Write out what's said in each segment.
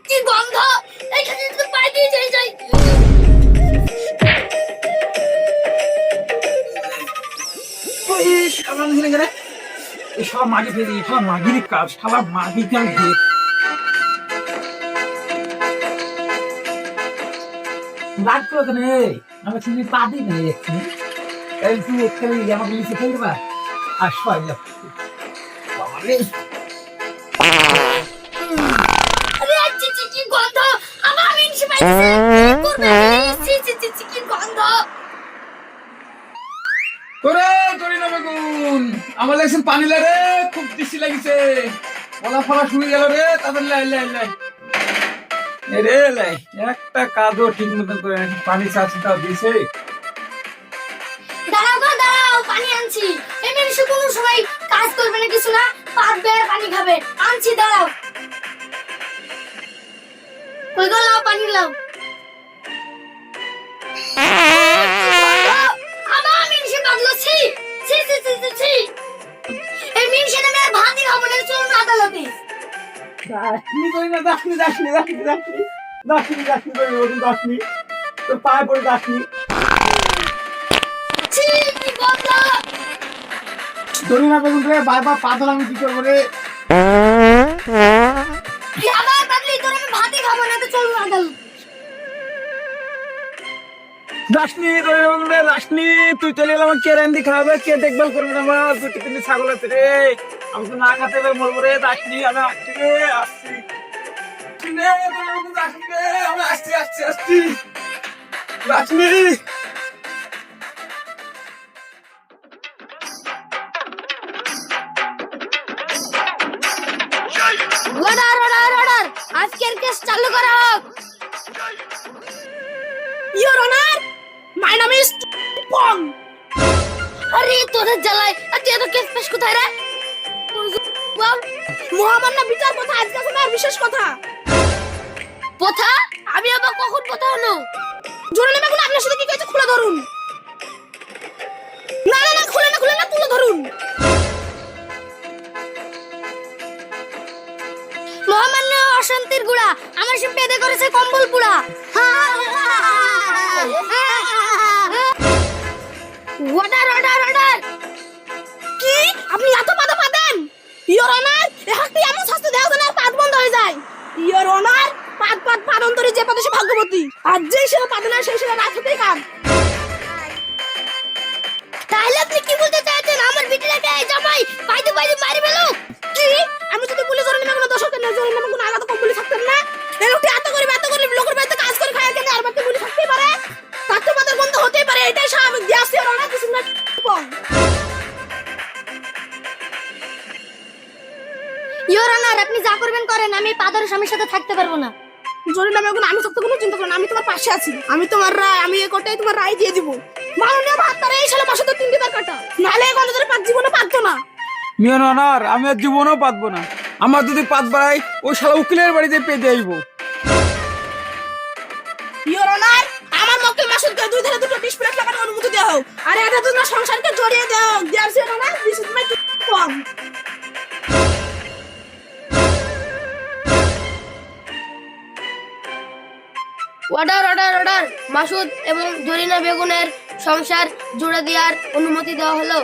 কি গন্ধ! এখানে তো পাই দিয়ে যাই যাই। সব মাগি ফেলি, সব মাগির কাজ, সব মাগি কাজ দিয়ে রাগ করো কেন? আমার তুমি পাবি না এক্ষুনি, তুই এখানে আমাকে নিচে ফেলতে পার আর সবাই আরে ছি ছি কি গন্ধ! আমার মিনসে পাইছে। কি করবে? ছি ছি ছি ছি কি গন্ধ! তোরে তোরে না বেগুন, আমার লাগছে পানি লাগে, খুব তৃষ্টি লাগিছে, গলা ফলা শুয়ে গেল রে, তাদের লাই লাই লাই রে লাই, একটা কাজও ঠিক মতন করে নাকি পানি চাষটাও দিছে। দাঁড়াও গো দাঁড়াও, পানি আনছি। এই মিনসে কোনো সময় কাজ করবে না কিছু না, পারবে আর পানি খাবে। আনছি দাঁড়াও। কই গো লাও পানি লাও। আমার মিনসে কাঁদলো, ছি ছি ছি ছি ছি ছি। এই মিনসে না মেরে ভাতই খাবো না, চলুন আদালতে। দাসনি করি না, দাসনি দাসনি দাসনি দাসনি দাসনি দাসনি করি ওদের দাসনি, তোর পায়ে পড়ে দাসনি। ছি কি গন্ধ! ধরি না বেগুন রে, বারবার পা ধরে আমি কি করবো রে? তুই আবার পাগলি, তোর আমি ভাতই খাবো না, তো চলুন আদালতে। দাসনি ধরে বেগুন রে, দাসনি তুই চলে এলে আমার কে রান্দি খাওয়াবে, কে দেখভাল করবে না? আমার দুটি তিনটি ছাগল আছে রে, আমি তো না খাতে হবে মরবো রে। দাসনি আমি আসছি রে, আসছি রে, ধরে বেগুন দাসনি রে, আমি আসছি আসছি আসছি দাসনি। অর্ডার অর্ডার অর্ডার, আজকের কেস চালু করা হোক। Your honour, my name is Pong. আরে তোদের জ্বালায় আজকে এত কেস পেশ কোথায় রে? মহামান্য বিচার কথা, আজকে সময় বিশেষ কথা। কথা? আমি আবার কখন কথা হলো? জোরে নেবে কোন, আপনার সাথে কি কইছে খুলে ধরুন। না না না, খুলে না খুলে না, তুলে ধরুন। মহামান্য অশান্তির গুড়া আমার সে পেদে করেছে কম্বল পুড়া। Order order order. কি আপনি এত পাতা পাতেন? ইওর অনার, এহাকটি এমন শাস্তি দেওয়া যেন পাত বন্ধ হয়ে যায়। ইওর অনার, পাত পাত পাদন্তরে যে পাতে সে ভাগ্যবতী, আর যেই সে পাতে না সেই সে রাত হতেই কাম। তাহলে আপনি কি বলতে চাইছেন? আমার বিটিটাকে জামাই পাইতে পাইতে মারি ফেলো? কি আমি যদি বলি জোরে নেমে কোনো দোষ হতে না, জোরে নেমে কোনো আঘাত কম বলে থাকতেন না? এই লোকটি এত করে লোকের বাড়িতে কাজ করে খায় কেন, আর বাড়িতে বলে থাকতেই পারে? তাতে মাদের বন্ধ হতেই পারে, এটাই স্বাভাবিক। দিয়াছি আর অনার কিছু না। ইওর অনার, আপনি যা করবেন করেন, আমি পাদরের স্বামীর সাথে থাকতে পারবো না। জোরে নামে কোনো আমি থাকতে কোনো চিন্তা করেন, আমি তোমার পাশে আছি। আমি তোমার রায়, আমি এই কোর্টে তোমার রায় দিয়ে দিব। মাননীয় ভাত্তারে এই সালে মাসে তো 3 বার কাটা, নালে এই গণতন্ত্রের পাত জীবনে পারতো না। মিয়ন অনার, আমি আর জীবনও পাতবো না। আমার যদি পাত বাড়াই, ওই শালা উকিলের বাড়িতে পেতে আইবো। ইওর অনার, আমার মক্কেল মাসুদকে 2 ধারে 2টো ডিসপ্লে লাগানোর অনুমতি দেওয়া হোক, আর এটা তো না সংসারকে জড়িয়ে দেওয়া হোক। দিয়াছি honour, this is my come. Order order order, Masud এবং জরিনা বেগুনের সংসার জুড়ে দেওয়ার অনুমতি দেওয়া হলো।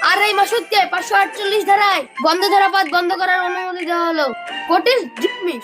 আর এই মাসুদকে 548 ধারায় গন্ধ ধরা পাত বন্ধ করার অনুমতি দেওয়া হলো। Court is dismiss.